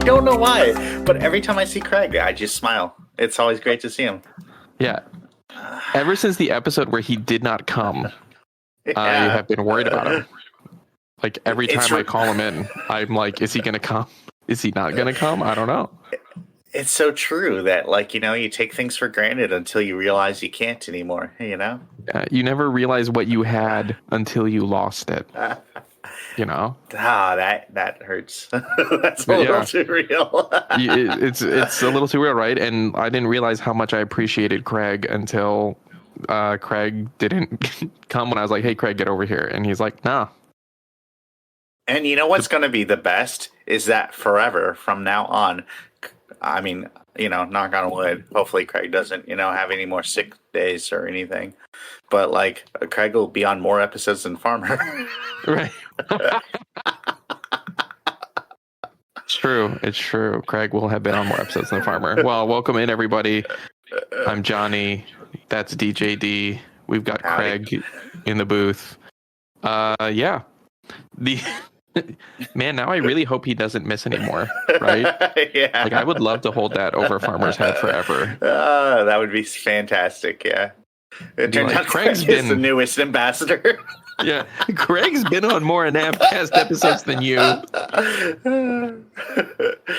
don't know why, but every time I see Craig, I just smile. It's always great to see him. Yeah. Ever since the episode where he did not come, I have been worried about him. Like every time I call him in, I'm like, is he going to come? Is he not going to come? I don't know. It's so true that, like, you know, you take things for granted until you realize you can't anymore, you know? You never realize what you had until you lost it. You know? That hurts. That's a little too real. It's a little too real, right? And I didn't realize how much I appreciated Craig until Craig didn't come when I was like, hey, Craig, get over here. And he's like, nah. And you know what's going to be the best is that forever from now on, I mean, you know, knock on wood, hopefully Craig doesn't, you know, have any more sick days or anything. But, like, Craig will be on more episodes than Farmer. Right. It's true. It's true. Craig will have been on more episodes than Farmer. Well, welcome in, everybody. I'm Johnny. That's DJD. We've got Craig in the booth. Yeah. Man, now I really hope he doesn't miss anymore, right? Yeah. Like, I would love to hold that over Farmer's head forever. That would be fantastic, yeah. It turns out Craig's been the newest ambassador. Yeah, Craig's been on more AnavCast episodes than you.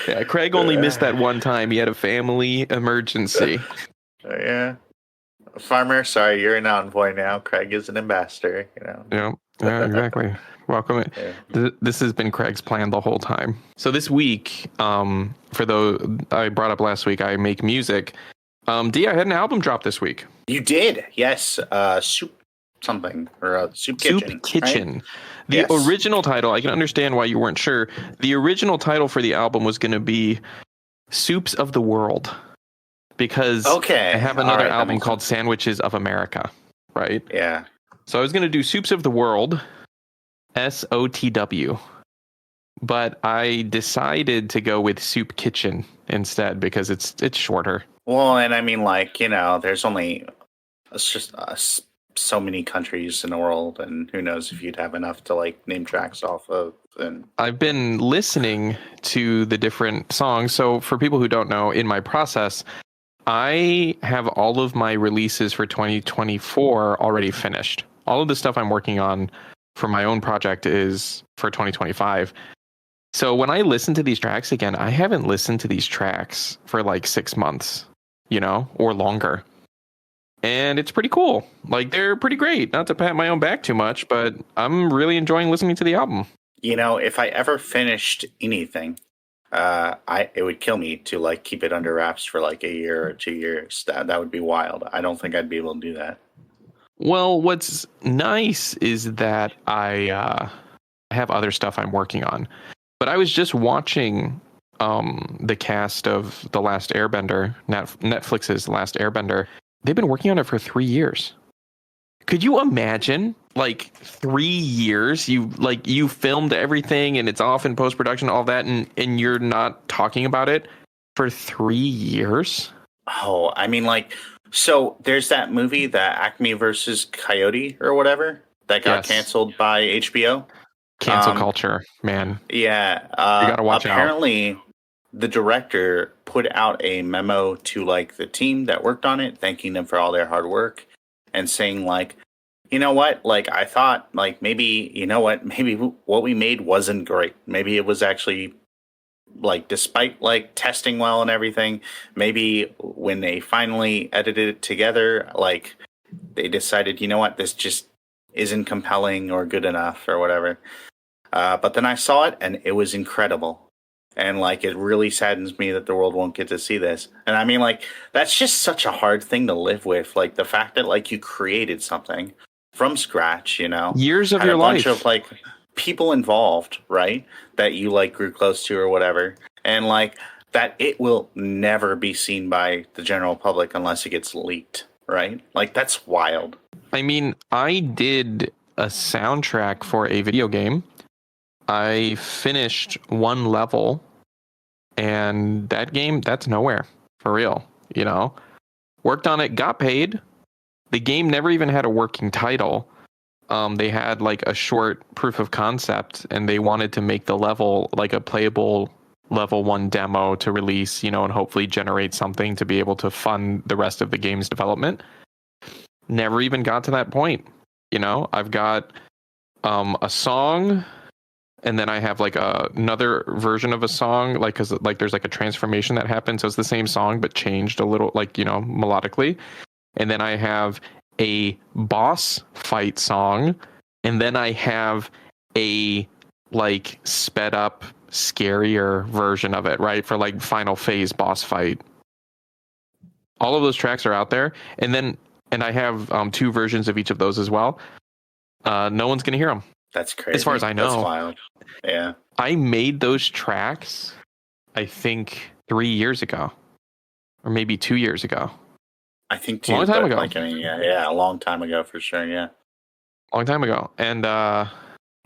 Yeah, Craig only missed that one time. He had a family emergency. Yeah. Farmer, sorry, you're an envoy now. Craig is an ambassador, you know. Yeah, exactly. Welcome. Yeah. This has been Craig's plan the whole time. So this week, for those I brought up last week, I make music. D, I had an album drop this week. You did, yes. Soup something or Soup Kitchen. Soup Kitchen. Right? The original title, I can understand why you weren't sure. The original title for the album was going to be Soups of the World, because I have another album called Sandwiches of America, right? Yeah. So I was going to do Soups of the World, SOTW, but I decided to go with Soup Kitchen instead because it's shorter. Well, and I mean, like, you know, there's only so many countries in the world, and who knows if you'd have enough to, like, name tracks off of. And I've been listening to the different songs. So for people who don't know, in my process, I have all of my releases for 2024 already finished. All of the stuff I'm working on for my own project is for 2025. So when I listen to these tracks again, I haven't listened to these tracks for like 6 months, you know, or longer. And it's pretty cool. Like, they're pretty great. Not to pat my own back too much, but I'm really enjoying listening to the album. You know, if I ever finished anything, it would kill me to, like, keep it under wraps for like a year or 2 years. That would be wild. I don't think I'd be able to do that. Well, what's nice is that I have other stuff I'm working on. But I was just watching the cast of The Last Airbender, Netflix's Last Airbender. They've been working on it for 3 years. Could you imagine, like, 3 years? You filmed everything and it's off in post-production, all that, and you're not talking about it for 3 years? Oh, I mean, like, so there's that movie, the Acme versus Coyote or whatever, that got canceled by HBO. Cancel culture, man. Yeah. You gotta watch apparently, out. The director put out a memo to, like, the team that worked on it, thanking them for all their hard work and saying, like, you know what? Like, I thought, like, maybe, you know what? Maybe what we made wasn't great. Maybe it was actually, like, despite, like, testing well and everything, maybe when they finally edited it together, like, they decided, you know what? This just isn't compelling or good enough or whatever. But then I saw it and it was incredible. And, like, it really saddens me that the world won't get to see this. And I mean, like, that's just such a hard thing to live with. Like, the fact that, like, you created something from scratch, you know, years of your life, a bunch of, like, people involved, right, that you, like, grew close to or whatever, and, like, that it will never be seen by the general public unless it gets leaked, right? Like, that's wild. I mean, I did a soundtrack for a video game. I finished one level, and that game, that's nowhere, for real, you know? Worked on it, got paid. The game never even had a working title. They had, like, a short proof of concept, and they wanted to make the level, like, a playable level 1 demo to release, and hopefully generate something to be able to fund the rest of the game's development. Never even got to that point. I've got a song, and then I have like another version of a song, like, because like there's like a transformation that happens, so it's the same song but changed a little, like, melodically. And then I have a boss fight song, and then I have a like sped up, scarier version of it, right, for like final phase boss fight. All of those tracks are out there, and I have 2 versions of each of those as well. No one's gonna hear them. That's crazy. As far as I know. That's wild. Yeah. I made those tracks, I think, 3 years ago, or maybe 2 years ago. I think too. A long time ago. Like, yeah, a long time ago for sure. Yeah. Long time ago, and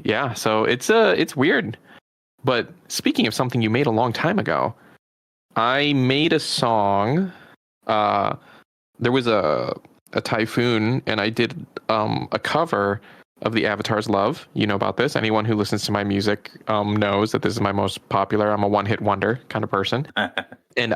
yeah, so it's weird. But speaking of something you made a long time ago, I made a song. There was a typhoon, and I did a cover of the Avatar's Love. You know about this. Anyone who listens to my music knows that this is my most popular. I'm a one-hit wonder kind of person. And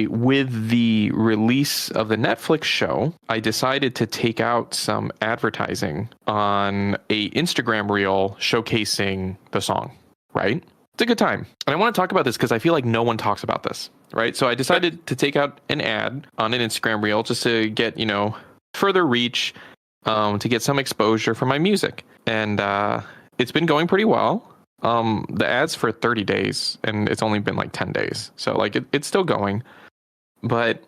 with the release of the Netflix show, I decided to take out some advertising on a Instagram reel showcasing the song, right? It's a good time. And I want to talk about this because I feel like no one talks about this, right? So I decided to take out an ad on an Instagram reel just to get, further reach, to get some exposure for my music. And it's been going pretty well. The ad's for 30 days, and it's only been like 10 days. So like it's still going. But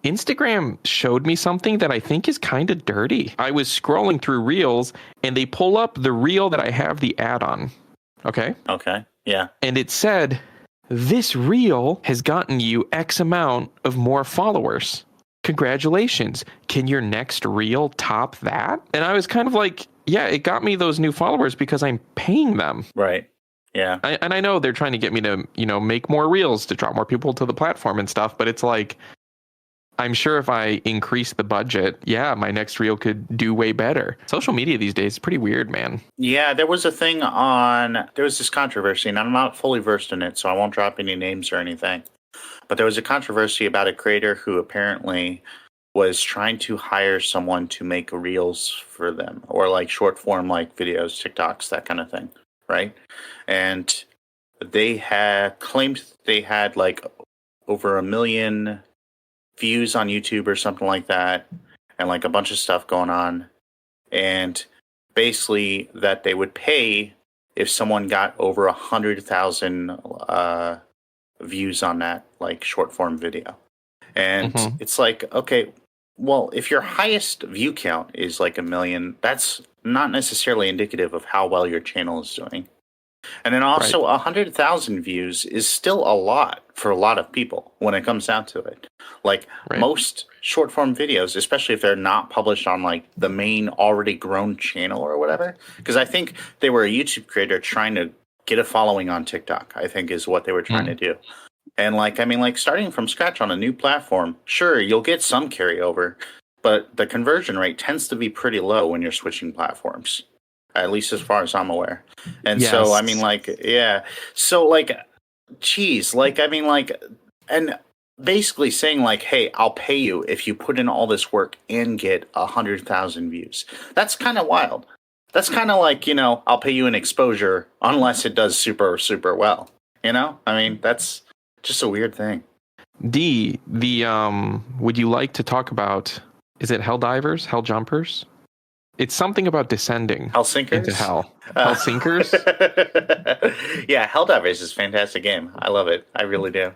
Instagram showed me something that I think is kind of dirty. I was scrolling through reels, and they pull up the reel that I have the ad on. Okay? Okay. Yeah. And it said, this reel has gotten you X amount of more followers. Congratulations. Can your next reel top that? And I was kind of like, yeah, it got me those new followers because I'm paying them. Right. Yeah. And I know they're trying to get me to, make more reels to draw more people to the platform and stuff. But it's like, I'm sure if I increase the budget, yeah, my next reel could do way better. Social media these days is pretty weird, man. Yeah, there was this controversy, and I'm not fully versed in it, so I won't drop any names or anything. But there was a controversy about a creator who apparently was trying to hire someone to make reels for them, or like short form, like videos, TikToks, that kind of thing, right? And they had claimed they had like over 1 million views on YouTube or something like that, and like a bunch of stuff going on. And basically that they would pay if someone got over 100,000 views on that like short form video. And it's like, okay, well, if your highest view count is like 1 million, that's not necessarily indicative of how well your channel is doing. And then also 100,000 views is still a lot for a lot of people when it comes down to it. Like most short form videos, especially if they're not published on like the main already grown channel or whatever, because I think they were a YouTube creator trying to get a following on TikTok, I think is what they were trying to do. And like, I mean, like starting from scratch on a new platform, sure, you'll get some carryover, but the conversion rate tends to be pretty low when you're switching platforms. At least as far as I'm aware. And so, I mean, like, yeah. So, like, geez, like, I mean, like, and basically saying, like, hey, I'll pay you if you put in all this work and get 100,000 views. That's kind of wild. That's kind of like, I'll pay you an exposure unless it does super, super well. I mean, that's just a weird thing. Would you like to talk about, is it hell divers, hell jumpers? It's something about descending into hell. Hellsinkers? Yeah, Helldivers is a fantastic game. I love it. I really do.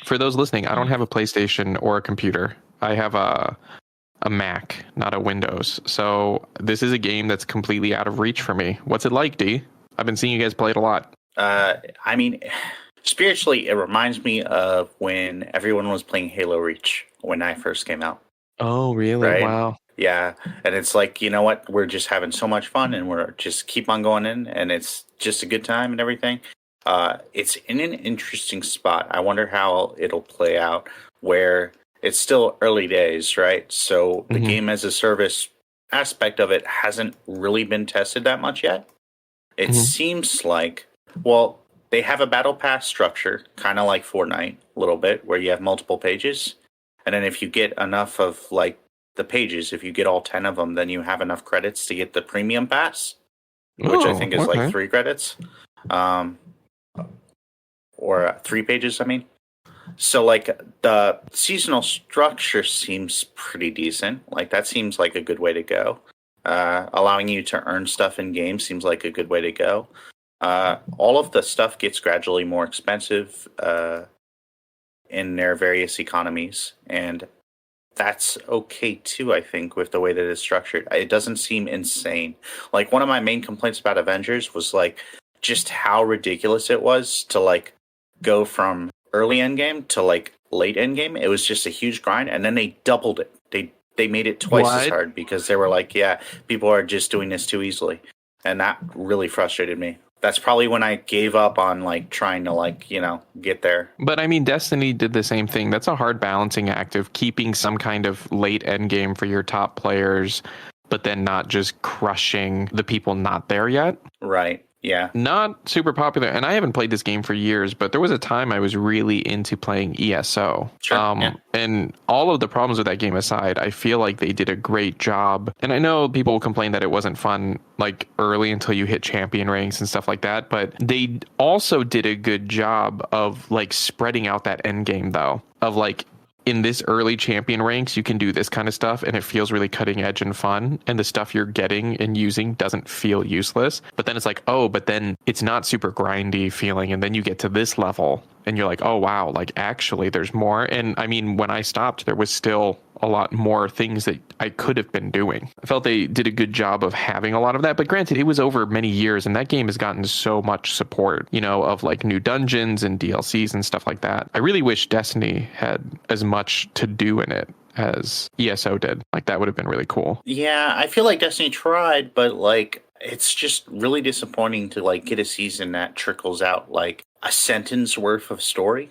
For those listening, I don't have a PlayStation or a computer. I have a Mac, not a Windows. So this is a game that's completely out of reach for me. What's it like, D? I've been seeing you guys play it a lot. I mean, spiritually, it reminds me of when everyone was playing Halo Reach when I first came out. Oh, really? Right? Wow. Yeah, and it's like, you know what? We're just having so much fun, and we're just keep on going in, and it's just a good time and everything. It's in an interesting spot. I wonder how it'll play out, where it's still early days, right? So the game as a service aspect of it hasn't really been tested that much yet. It seems like, well, they have a battle pass structure, kind of like Fortnite, a little bit, where you have multiple pages. And then if you get enough of like the pages, if you get all 10 of them, then you have enough credits to get the premium pass, which I think is like 3 credits. Or 3 pages, I mean. So like the seasonal structure seems pretty decent. Like that seems like a good way to go. Allowing you to earn stuff in game seems like a good way to go. All of the stuff gets gradually more expensive in their various economies, and that's okay too, I think, with the way that it's structured. It doesn't seem insane. Like one of my main complaints about Avengers was like just how ridiculous it was to like go from early endgame to like late endgame. It was just a huge grind, and then they doubled it. They made it twice as hard because they were like, yeah, people are just doing this too easily, and that really frustrated me. That's probably when I gave up on like trying to like, you know, get there. But I mean, Destiny did the same thing. That's a hard balancing act of keeping some kind of late end game for your top players, but then not just crushing the people not there yet. Right. Yeah. Not super popular. And I haven't played this game for years, but there was a time I was really into playing ESO. Sure, yeah. And all of the problems with that game aside, I feel like they did a great job. And I know people will complain that it wasn't fun like early until you hit champion ranks and stuff like that. But they also did a good job of like spreading out that end game though, of like, in this early champion ranks, you can do this kind of stuff and it feels really cutting edge and fun. And the stuff you're getting and using doesn't feel useless. But then it's like, oh, but then it's not super grindy feeling. And then you get to this level and you're like, oh, wow, like actually there's more. And I mean, when I stopped, there was still a lot more things that I could have been doing. I felt they did a good job of having a lot of that. But granted, it was over many years and that game has gotten so much support, you know, of like new dungeons and DLCs and stuff like that. I really wish Destiny had as much to do in it as ESO did. Like that would have been really cool. Yeah, I feel like Destiny tried, but like it's just really disappointing to like get a season that trickles out like a sentence worth of story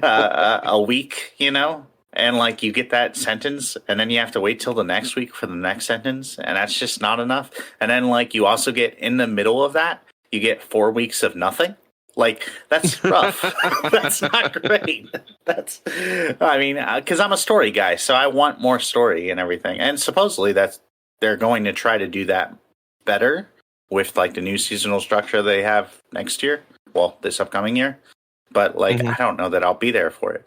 a week, you know? And like you get that sentence and then you have to wait till the next week for the next sentence, and that's just not enough. And then like you also get in the middle of that, you get 4 weeks of nothing. Like that's rough. That's not great. That's, I mean, because I'm a story guy, so I want more story and everything. And supposedly they're going to try to do that better with like the new seasonal structure they have next year. Well, this upcoming year. But like, I don't know that I'll be there for it.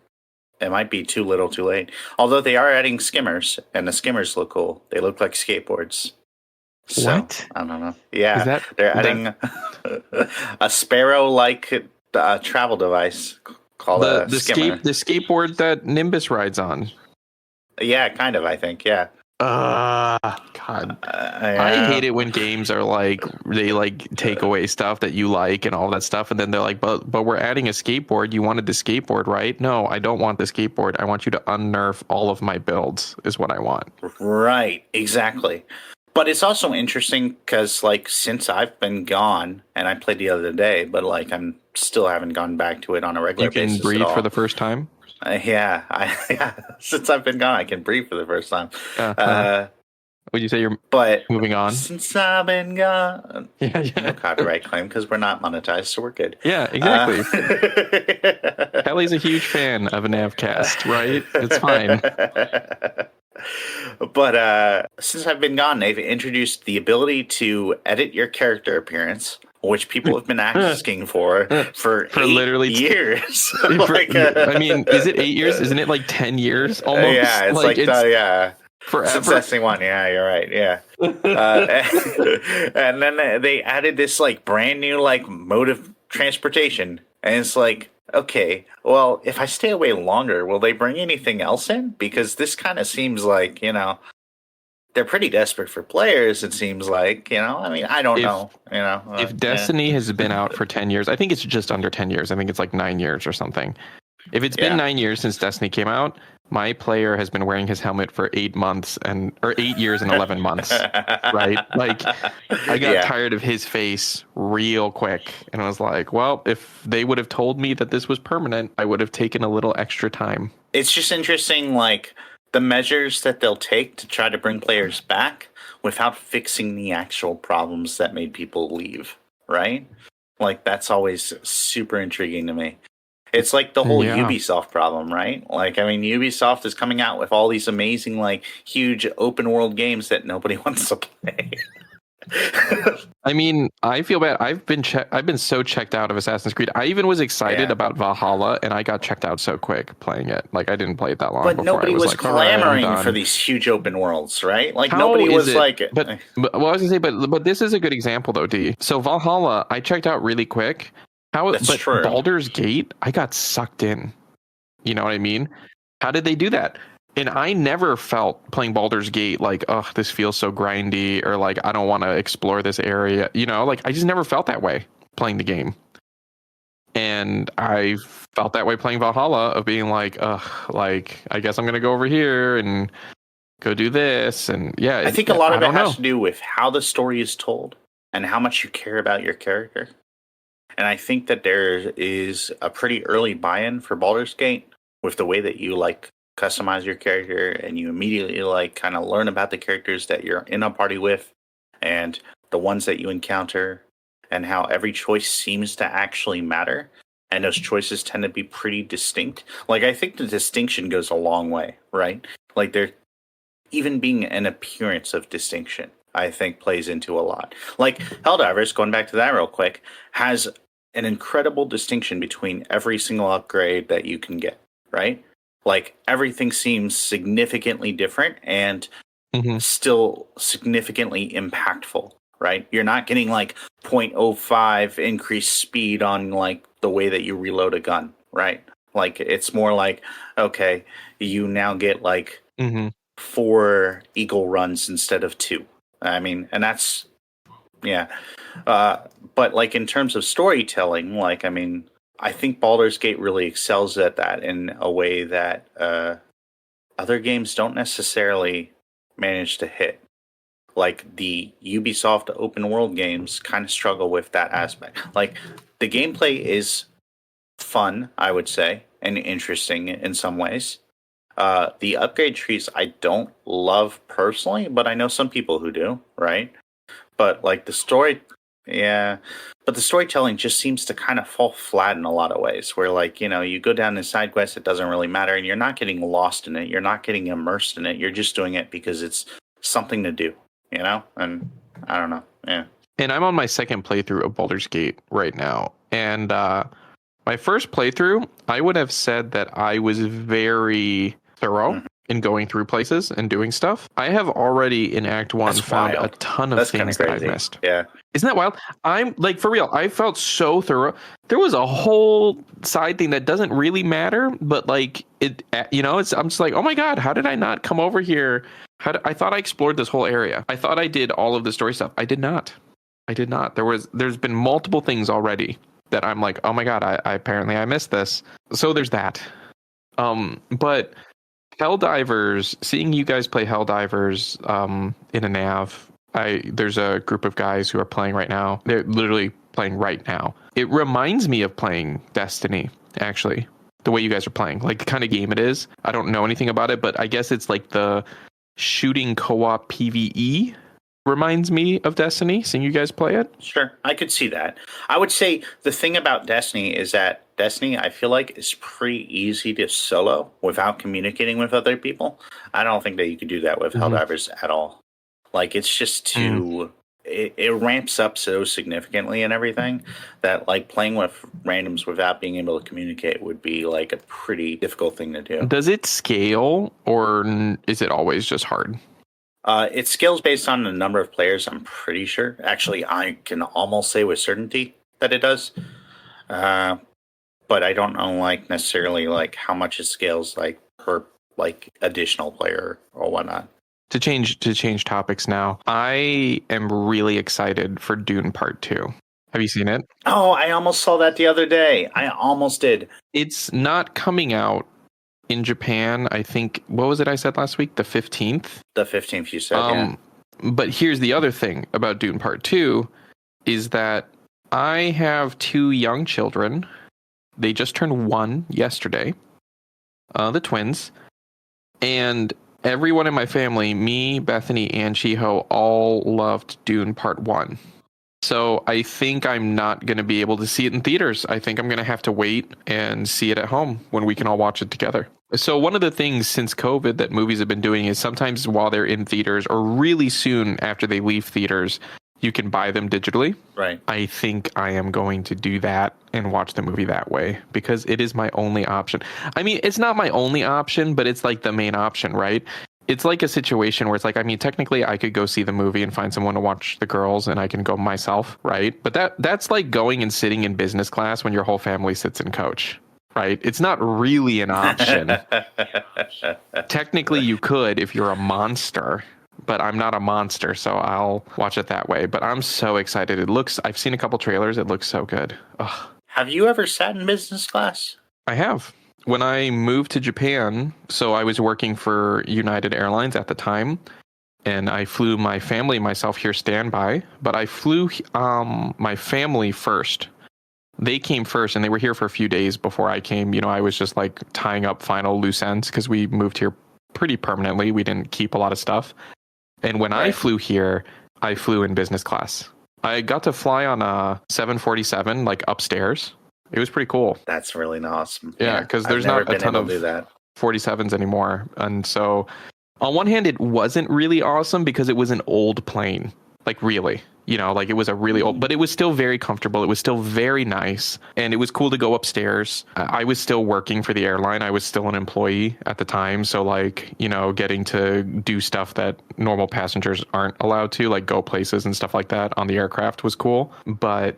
It might be too little too late. Although they are adding skimmers, and the skimmers look cool. They look like skateboards. So, what? I don't know. Yeah, they're adding a sparrow-like travel device called a skimmer. The skateboard that Nimbus rides on. Yeah, kind of, I think, yeah. God. I hate it when games are like, they like take away stuff that you like and all that stuff. And then they're like, but we're adding a skateboard. You wanted the skateboard, right? No, I don't want the skateboard. I want you to unnerf all of my builds is what I want. Right, exactly. But it's also interesting because like since I've been gone, and I played the other day, but like I'm still haven't gone back to it on a regular basis. You can breathe for the first time? Yeah. Since I've been gone, I can breathe for the first time. Would you say you're moving on? Since I've been gone. Yeah. No copyright claim because we're not monetized, so we're good. Yeah, exactly. Kelly's a huge fan of AnavCast, right? It's fine. But since I've been gone, they've introduced the ability to edit your character appearance, which people have been asking for literally years. I mean, is it 8 years? Isn't it like 10 years almost? Yeah, it's yeah. Forever. Since Destiny 1, yeah, you're right, yeah. And then they added this like brand new like mode of transportation, and it's like, okay, well, if I stay away longer, will they bring anything else in? Because this kind of seems like, you know, they're pretty desperate for players, it seems like, you know? I mean, I don't know, you know. If Destiny has been out for 10 years, I think it's just under 10 years. I think it's like 9 years or something. If it's been 9 years since Destiny came out, my player has been wearing his helmet for 8 months or 8 years and 11 months, right? Like, I got tired of his face real quick, and I was like, well, if they would have told me that this was permanent, I would have taken a little extra time. It's just interesting, like, the measures that they'll take to try to bring players back without fixing the actual problems that made people leave, right? Like that's always super intriguing to me. It's like the whole Yeah. Ubisoft problem, right? Like, I mean, Ubisoft is coming out with all these amazing, like, huge open world games that nobody wants to play. I mean, I feel bad. I've been so checked out of Assassin's Creed. I even was excited Yeah. about Valhalla, and I got checked out so quick playing it. Like I didn't play it that long But before nobody I was was like, all right, I'm clamoring for done. these huge open worlds, right? Like, How nobody is was it? like, But well, I was gonna say, but this is a good example though, D. So Valhalla, I checked out really quick. that's But true. Baldur's Gate, I got sucked in. You know what I mean? How did they do that? And I never felt playing Baldur's Gate like, oh, this feels so grindy, or like I don't want to explore this area. You know, like I just never felt that way playing the game. And I felt that way playing Valhalla, of being like, ugh, like I guess I'm gonna go over here and go do this. And yeah, I think a lot of it has know. to do with how the story is told and how much you care about your character. And I think that there is a pretty early buy-in for Baldur's Gate with the way that you like customize your character, and you immediately like kind of learn about the characters that you're in a party with and the ones that you encounter, and how every choice seems to actually matter. And those choices tend to be pretty distinct. Like, I think the distinction goes a long way, right? Like, there even being an appearance of distinction, I think plays into a lot. Like Helldivers, going back to that real quick, has an incredible distinction between every single upgrade that you can get, right? Like everything seems significantly different and still significantly impactful, right? You're not getting like 0.05 increased speed on like the way that you reload a gun, right? Like it's more like, okay, you now get like 4 eagle runs instead of 2. I mean, and that's, yeah. But like in terms of storytelling, like, I mean, I think Baldur's Gate really excels at that in a way that other games don't necessarily manage to hit. Like the Ubisoft open world games kind of struggle with that aspect. Like the gameplay is fun, I would say, and interesting in some ways. The upgrade trees I don't love personally, but I know some people who do, right? But like the story, yeah, but the storytelling just seems to kind of fall flat in a lot of ways. Where like you go down this side quest, it doesn't really matter, and you're not getting lost in it. You're not getting immersed in it. You're just doing it because it's something to do, And I don't know, yeah. And I'm on my second playthrough of Baldur's Gate right now, and my first playthrough, I would have said that I was very thorough in going through places and doing stuff. I have already in Act 1 That's found wild. a ton of That's things kinda that I've crazy. missed. Yeah. Isn't that wild? I'm like, for real, I felt so thorough. There was a whole side thing that doesn't really matter, but like it, I'm just like, oh my God, how did I not come over here? I thought I explored this whole area. I thought I did all of the story stuff. I did not. There's been multiple things already that I'm like, oh my God, I apparently I missed this. So there's that. But Helldivers, seeing you guys play Helldivers in a nav, there's a group of guys who are playing right now. They're literally playing right now. It reminds me of playing Destiny, actually, the way you guys are playing, like the kind of game it is. I don't know anything about it, but I guess it's like the shooting co-op PvE reminds me of Destiny, seeing you guys play it. Sure, I could see that. I would say the thing about Destiny is that Destiny, I feel like, is pretty easy to solo without communicating with other people. I don't think that you could do that with Helldivers at all. Like, it's just too... It ramps up so significantly and everything that, like, playing with randoms without being able to communicate would be, like, a pretty difficult thing to do. Does it scale, or is it always just hard? It scales based on the number of players, I'm pretty sure. Actually, I can almost say with certainty that it does. But I don't know, like, necessarily, like, how much it scales, like, per, like, additional player or whatnot. To change topics now, I am really excited for Dune Part 2. Have you seen it? Oh, I almost saw that the other day. I almost did. It's not coming out in Japan, I think. What was it I said last week? The 15th? The 15th, you said, yeah. But here's the other thing about Dune Part 2 is that I have 2 young children. They just turned 1 yesterday, the twins. And everyone in my family, me, Bethany, and Chiho, all loved Dune Part 1. So I think I'm not going to be able to see it in theaters. I think I'm going to have to wait and see it at home when we can all watch it together. So one of the things since COVID that movies have been doing is sometimes while they're in theaters or really soon after they leave theaters, you can buy them digitally. Right. I think I am going to do that and watch the movie that way because it is my only option. I mean, it's not my only option, but it's like the main option, right? It's like a situation where it's like, I mean, technically I could go see the movie and find someone to watch the girls and I can go myself, right? But that's like going and sitting in business class when your whole family sits in coach, right? It's not really an option. Technically you could if you're a monster, but I'm not a monster, so I'll watch it that way. But I'm so excited. I've seen a couple trailers. It looks so good. Ugh. Have you ever sat in business class? I have. When I moved to Japan, so I was working for United Airlines at the time, and I flew my family, myself here standby, but I flew my family first. They came first, and they were here for a few days before I came. You know, I was just like tying up final loose ends because we moved here pretty permanently. We didn't keep a lot of stuff. And when I flew here, I flew in business class. I got to fly on a 747, like upstairs. It was pretty cool. That's really awesome. Yeah, because there's not a ton of do that. 47s anymore. And so on one hand, it wasn't really awesome because it was an old plane. Like really, you know, like it was a really old, but it was still very comfortable. It was still very nice. And it was cool to go upstairs. I was still working for the airline. I was still an employee at the time. So like, you know, getting to do stuff that normal passengers aren't allowed to, like go places and stuff like that on the aircraft was cool. But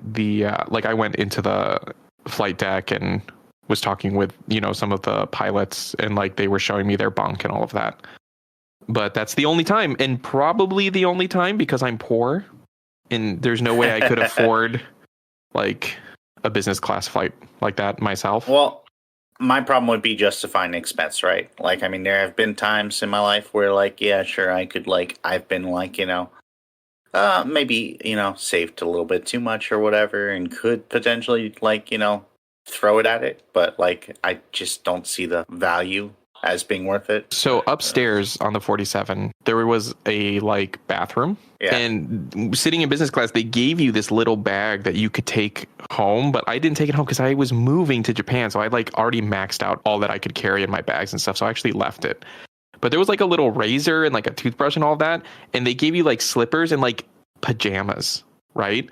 like I went into the flight deck and was talking with, you know, some of the pilots and like they were showing me their bunk and all of that. But that's the only time, and probably the only time because I'm poor and there's no way I could afford like a business class flight like that myself. Well, my problem would be justifying expense, right? Like, I mean, there have been times in my life where like, yeah, sure, I could like, I've been like, you know, maybe, you know, saved a little bit too much or whatever and could potentially like, you know, throw it at it. But like, I just don't see the value as being worth it. So upstairs on the 47, there was a like bathroom. Yeah. And sitting in business class, they gave you this little bag that you could take home, but I didn't take it home because I was moving to Japan. So I like already maxed out all that I could carry in my bags and stuff. So I actually left it. But there was like a little razor and like a toothbrush and all that. And they gave you like slippers and like pajamas, right?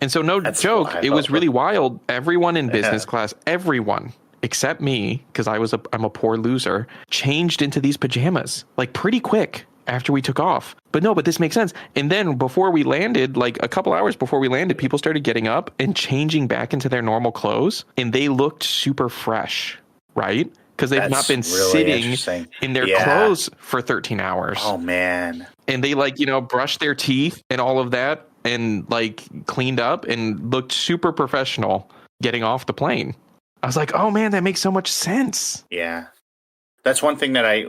And so That's joke, it was really wild. Everyone in business class, everyone except me, because I'm a poor loser, changed into these pajamas like pretty quick after we took off. But this makes sense. And then before we landed, like a couple hours before we landed, people started getting up and changing back into their normal clothes, and they looked super fresh, right? Because they've not been really sitting in their clothes for 13 hours. Oh man. And they like, you know, brushed their teeth and all of that and like cleaned up and looked super professional getting off the plane. I was like, oh man, that makes so much sense. Yeah. That's one thing that I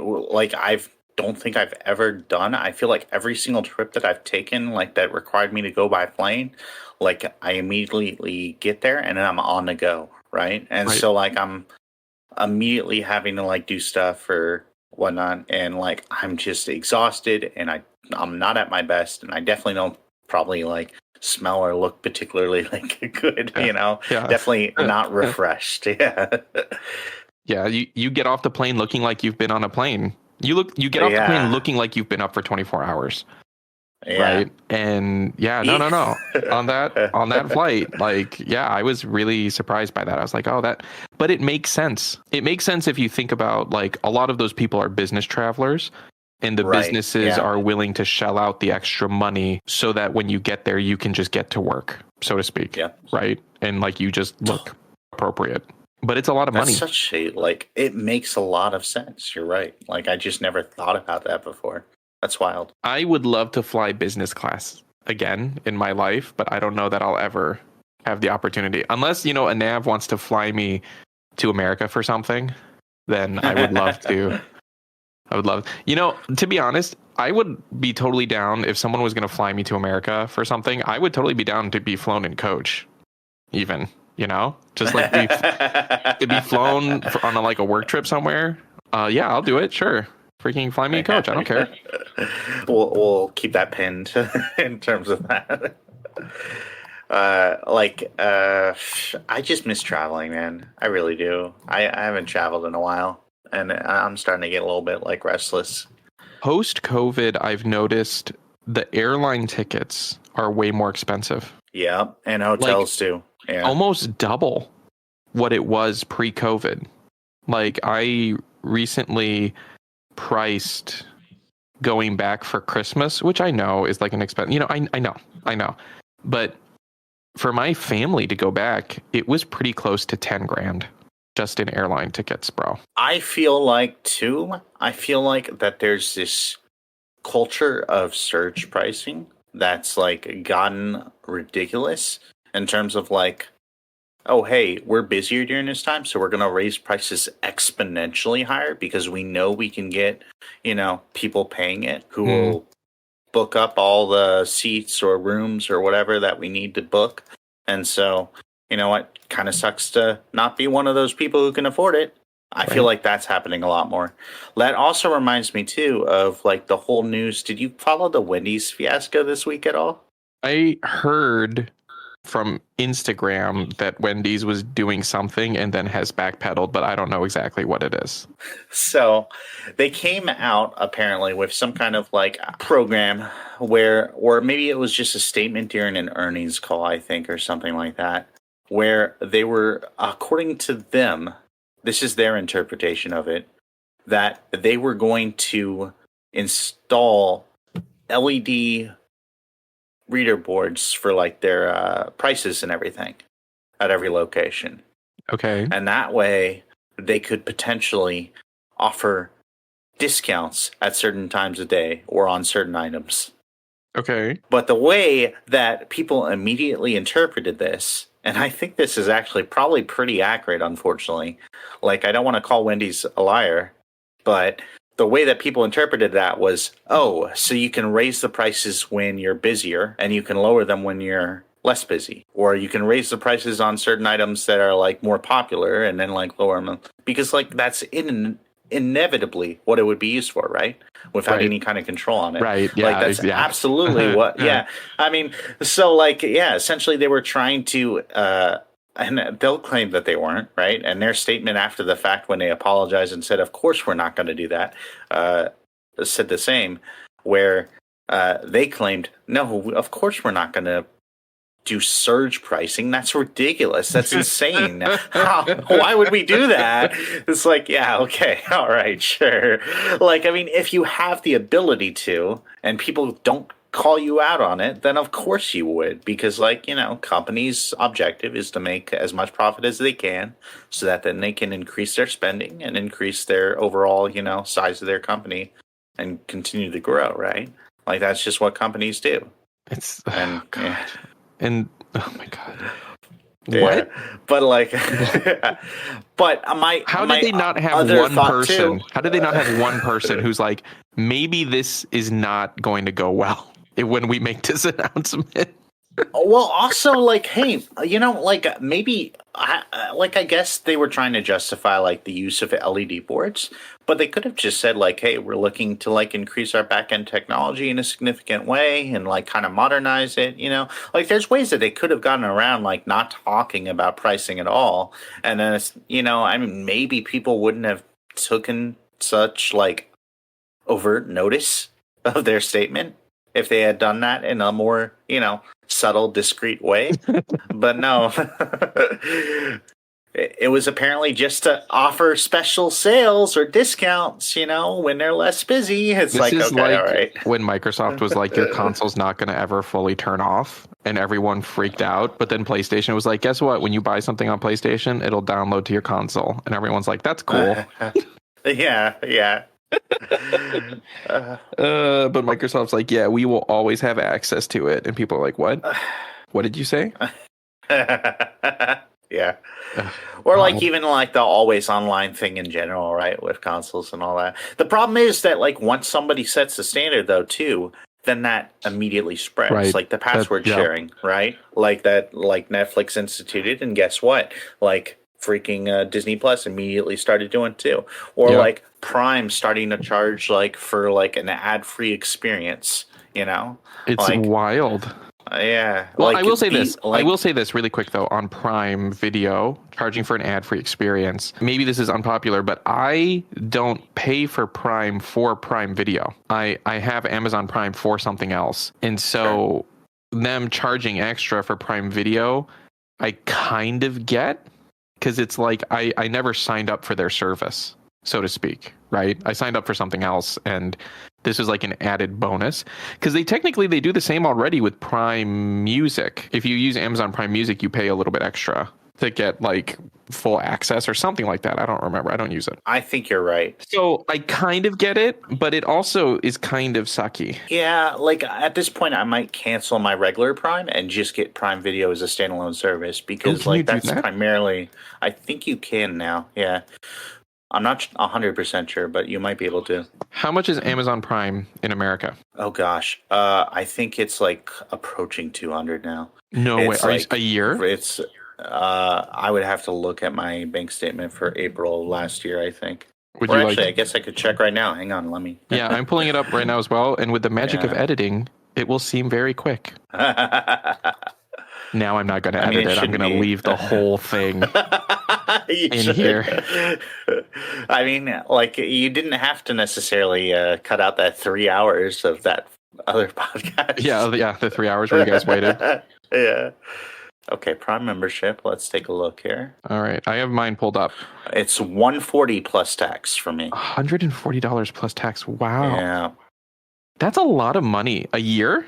don't think I've ever done. I feel like every single trip that I've taken, like that required me to go by plane, like I immediately get there and then I'm on the go. Right. And so like I'm immediately having to like do stuff or whatnot. And like, I'm just exhausted and I'm not at my best. And I definitely don't probably like smell or look particularly like good, you know, definitely not refreshed. Yeah. You get off the plane looking like you've been on a plane. You get off the plane looking like you've been up for 24 hours. Right. And no. on that flight, like, I was really surprised by that. I was like, but it makes sense. It makes sense if you think about like a lot of those people are business travelers. And the businesses are willing to shell out the extra money so that when you get there, you can just get to work, so to speak. Yeah. Right. And like you just look appropriate. But it's a lot of money. Such a it makes a lot of sense. You're right. Like I just never thought about that before. That's wild. I would love to fly business class again in my life, but I don't know that I'll ever have the opportunity. Unless, you know, Anav wants to fly me to America for something, then I would love to. You know, to be honest, I would be totally down if someone was going to fly me to America for something. I would totally be down to be flown in coach, even, you know, just like to be flown on a work trip somewhere. I'll do it. Sure. Freaking fly me in coach. I don't care. We'll keep that pinned in terms of that. I just miss traveling, man. I really do. I haven't traveled in a while, and I'm starting to get a little bit like restless. Post COVID, I've noticed the airline tickets are way more expensive. Yeah, and hotels too. Yeah, almost double what it was pre-COVID. Like I recently priced going back for Christmas, which I know is like an expense. You know, I know. But for my family to go back, it was pretty close to 10 grand just in airline tickets, bro. I feel like that there's this culture of surge pricing that's like gotten ridiculous in terms of like, oh, hey, we're busier during this time, so we're going to raise prices exponentially higher because we know we can get, people paying it who will book up all the seats or rooms or whatever that we need to book. And so, you know what? Kind of sucks to not be one of those people who can afford it. I feel like that's happening a lot more. That also reminds me, too, of like the whole news. Did you follow the Wendy's fiasco this week at all? I heard from Instagram that Wendy's was doing something and then has backpedaled, but I don't know exactly what it is. So they came out apparently with some kind of like program where, or maybe it was just a statement during an earnings call, I think, or something like that, where they were, according to them, this is their interpretation of it, that they were going to install LED reader boards for like their prices and everything at every location. Okay. And that way they could potentially offer discounts at certain times of day or on certain items. Okay. But the way that people immediately interpreted this, and I think this is actually probably pretty accurate, unfortunately. Like, I don't want to call Wendy's a liar, but the way that people interpreted that was, oh, so you can raise the prices when you're busier and you can lower them when you're less busy. Or you can raise the prices on certain items that are like more popular and then like lower them. Because like that's inevitably what it would be used for, right? Without any kind of control on it. Right. Yeah. Like that's absolutely what, yeah. I mean, so like, yeah, essentially they were trying to, and they'll claim that they weren't, right? And their statement after the fact when they apologized and said, of course we're not going to do that, said the same, where they claimed, no, of course we're not going to do surge pricing. That's ridiculous. That's insane. Why would we do that? It's like, yeah, okay, all right, sure. Like, I mean, if you have the ability to, and people don't call you out on it, then of course you would, because like, companies' objective is to make as much profit as they can so that then they can increase their spending and increase their overall, size of their company and continue to grow, right? Like that's just what companies do. Oh my God. Yeah. What? But like, but how did they not have one person? How did they not have one person who's like, maybe this is not going to go well when we make this announcement? Well, also like, hey, like maybe, I guess they were trying to justify like the use of LED boards, but they could have just said like, hey, we're looking to like increase our backend technology in a significant way and like kind of modernize it. Like there's ways that they could have gotten around like not talking about pricing at all, and then it's I mean maybe people wouldn't have taken such like overt notice of their statement if they had done that in a more subtle, discreet way. But no, it was apparently just to offer special sales or discounts, when they're less busy. It's this is okay, all right. When Microsoft was like, your console's not going to ever fully turn off, and everyone freaked out. But then PlayStation was like, guess what? When you buy something on PlayStation, it'll download to your console. And everyone's like, that's cool. Yeah. But Microsoft's like, yeah, we will always have access to it. And people are like, what? What did you say? Yeah. Or like even like the always online thing in general, right? With consoles and all that. The problem is that like once somebody sets the standard though too, then that immediately spreads. Right. Like the password sharing, right? Like that, like Netflix instituted, and guess what? Like freaking Disney Plus immediately started doing too. Or like Prime starting to charge like for like an ad-free experience, It's like, wild. Yeah. Well, I will say this. I will say this really quick though. On Prime Video, charging for an ad-free experience. Maybe this is unpopular, but I don't pay for Prime Video. I have Amazon Prime for something else, and so them charging extra for Prime Video, I kind of get, because it's like I never signed up for their service, so to speak, right? I signed up for something else, and this is like an added bonus, because they do the same already with Prime Music. If you use Amazon Prime Music, you pay a little bit extra to get like full access or something like that. I don't remember. I don't use it. I think you're right. So I kind of get it, but it also is kind of sucky. Yeah, like at this point, I might cancel my regular Prime and just get Prime Video as a standalone service, because like that's primarily. I think you can now. Yeah. I'm not 100% sure, but you might be able to. How much is Amazon Prime in America? Oh gosh, I think it's like approaching 200 now. No way, like, a year? It's. I would have to look at my bank statement for April last year, I think. I guess I could check right now. Hang on, let me. Yeah, I'm pulling it up right now as well, and with the magic of editing, it will seem very quick. Now I'm not going to edit it. I'm going to leave the whole thing in here. I mean, like, you didn't have to necessarily cut out that 3 hours of that other podcast. Yeah, the 3 hours where you guys waited. Yeah. Okay, Prime membership. Let's take a look here. All right, I have mine pulled up. It's $140 plus tax for me. $140 plus tax. Wow. Yeah. That's a lot of money. A year?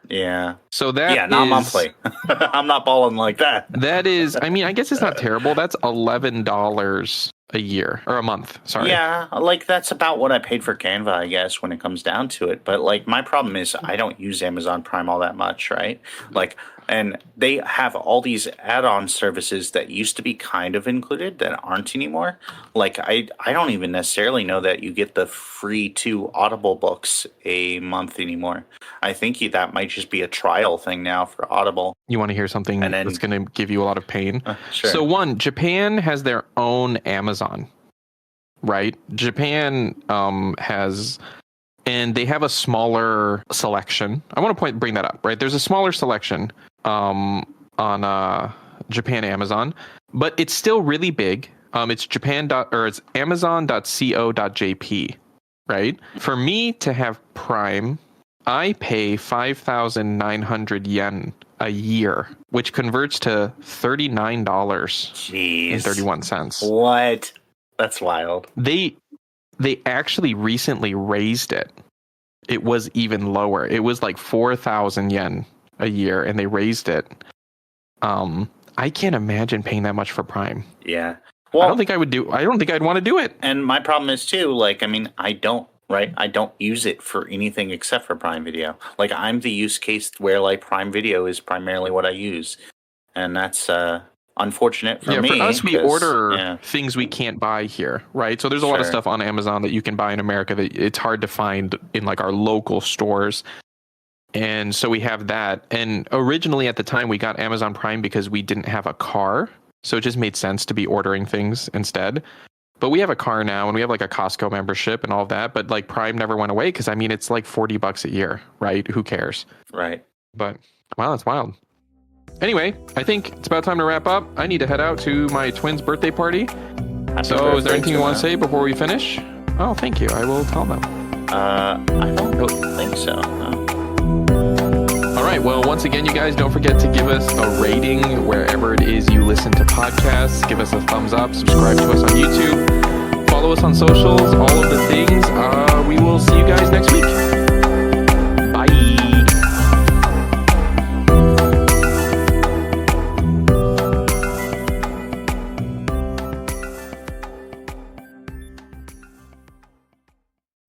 Yeah. So that not monthly. I'm not balling like that. That is, I mean, I guess it's not terrible. That's $11 a year or a month. Sorry. Yeah, like that's about what I paid for Canva, I guess, when it comes down to it. But like my problem is I don't use Amazon Prime all that much, right? Like, and they have all these add-on services that used to be kind of included that aren't anymore. Like I don't even necessarily know that you get the free 2 Audible books a month anymore. I think that might just be a trial thing now for Audible. You want to hear something that's going to give you a lot of pain? Sure. So one, Japan has their own Amazon, right? Japan has, and they have a smaller selection. I want to bring that up, right? There's a smaller selection on Japan Amazon, but it's still really big. It's it's Amazon.co.jp, right? For me to have Prime, I pay 5,900 yen a year, which converts to $39.31. What? That's wild. They actually recently raised it. It was even lower. It was like 4,000 yen a year, and they raised it. I can't imagine paying that much for Prime. Yeah. Well, I don't think I'd want to do it. And my problem is too, like, I mean, I don't use it for anything except for Prime Video. Like, I'm the use case where like Prime Video is primarily what I use. And that's unfortunate for me. For us, we order things we can't buy here, right? So there's a lot of stuff on Amazon that you can buy in America that it's hard to find in like our local stores. And so we have that. And originally at the time we got Amazon Prime because we didn't have a car. So it just made sense to be ordering things instead. But we have a car now, and we have like a Costco membership and all of that. But like Prime never went away because I mean it's like $40 a year, right? Who cares? Right. But wow, that's wild. Anyway, I think it's about time to wrap up. I need to head out to my twins' birthday party. So is there anything you want to say before we finish? Oh, thank you. I will tell them. I don't really think so. No. All right. Well, once again, you guys don't forget to give us a rating wherever it is you listen to podcasts. Give us a thumbs up. Subscribe to us on YouTube. Follow us on socials. All of the things. We will see you guys next week.